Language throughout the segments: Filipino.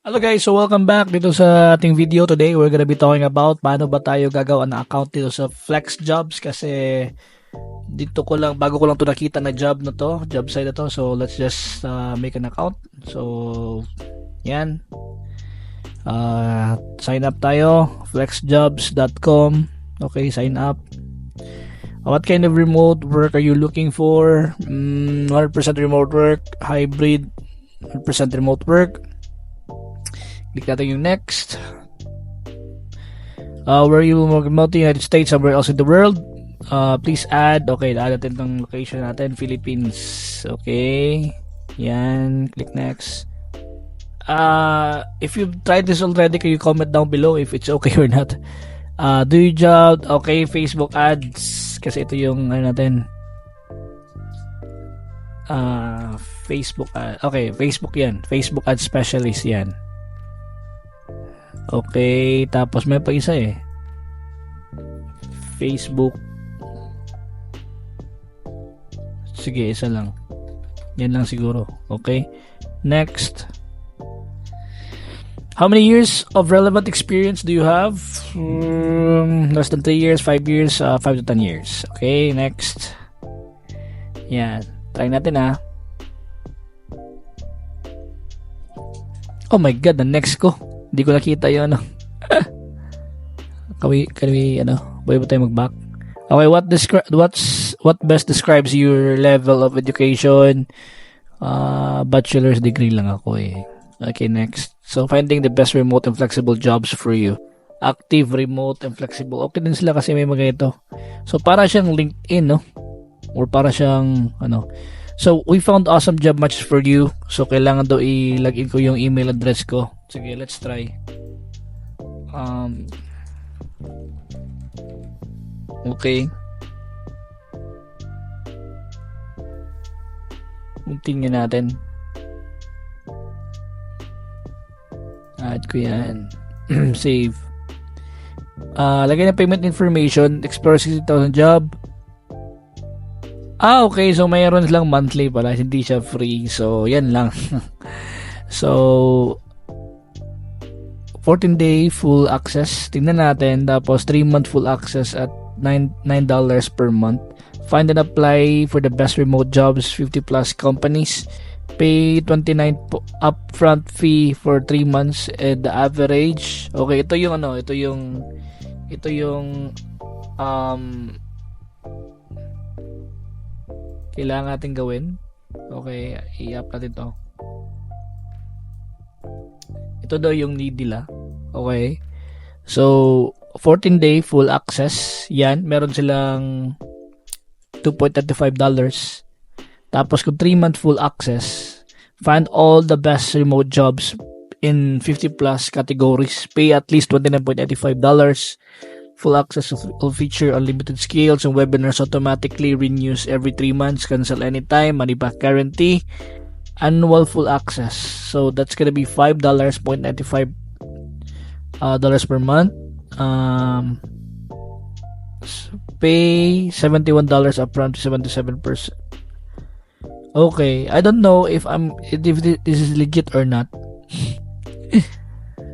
Hello guys, so welcome back dito sa ating video. Today we're gonna be talking about paano ba tayo gagawa ng account dito sa Flex Jobs kasi bago ko lang to nakita na job site na to. So let's just make an account. So yan, sign up tayo, flexjobs.com. Okay, sign up. What kind of remote work are you looking for? 100% remote work, hybrid, 100% remote work. Click natin yung next. Where you remote in the United States, somewhere else in the world? Please add. Okay, add natin itong location natin, Philippines. Okay. Yan. Click next. If you've tried this already, can you comment down below if it's okay or not? Do your job. Okay, Facebook ads. Kasi ito yung natin. Facebook ad. Okay, Facebook yan. Facebook ad specialist yan. Okay, tapos may pa isa Facebook. Sige, isa lang. Yan lang siguro. Okay. Next. How many years of relevant experience do you have? Less than 3 years, 5 years, 5 to 10 years. Okay, next. Yan. Try natin Oh my god, the next ko. Hindi ko nakita yun Can we pwede ba tayo mag-back? Okay, what best describes your level of education? Bachelor's degree lang ako Okay, next. So, finding the best remote and flexible jobs for you. Active, remote, and flexible. Okay din sila kasi may mga ito. So, para siyang LinkedIn, no? Or para siyang, So, we found awesome job match for you. So, kailangan daw i-login ko yung email address ko. Sige, let's try. Okay. Tingnan natin. Add ko yan. Save. Lagay na payment information. Explore 60,000 job. Okay. So, mayroon lang monthly pala. Hindi siya free. So, yan lang. So, 14-day full access. Tingnan natin. Tapos, 3-month full access at $9 per month. Find and apply for the best remote jobs, 50 plus companies. Pay $29 upfront fee for 3 months and the average. Okay, ito yung kailangan natin gawin. Okay, i-up natin to. Ito daw yung need nila. Okay. So, 14-day full access. Yan. Meron silang $2.35. Tapos, kung 3-month full access, find all the best remote jobs in 50 plus categories. Pay at least $29.85. Full access will feature unlimited skills and webinars automatically renews every 3 months. Cancel anytime. Money back guarantee. Annual full access. So that's gonna be $5.95 per month. Pay $71 upfront, 77%. Okay, I don't know if this is legit or not.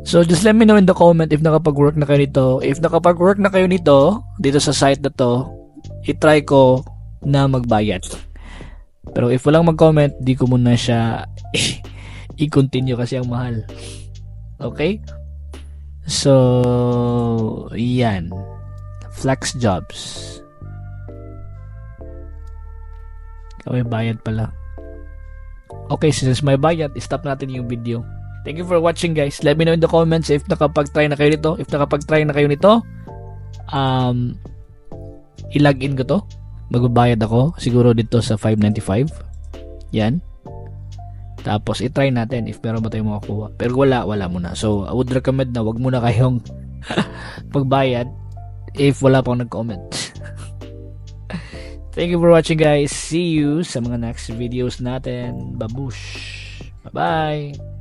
So just let me know in the comment if nakapag-work na kayo nito. If nakapag-work na kayo nito dito sa site na to, i-try ko na magbayad. Pero if walang mag-comment, di ko muna siya i-continue kasi ang mahal. Okay? So, yan. Flex Jobs. May bayad pala. Okay, since may bayad, stop natin yung video. Thank you for watching, guys. Let me know in the comments if nakapag-try na kayo nito. If nakapag-try na kayo nito, i-login ko to. Magbabayad ako siguro dito sa $5.95. Yan. Tapos i-try natin if meron ba tayong makakuha. Pero wala muna. So I would recommend na wag muna kayong pagbayad if wala pang nag-comment. Thank you for watching, guys. See you sa mga next videos natin. Babush. Bye-bye.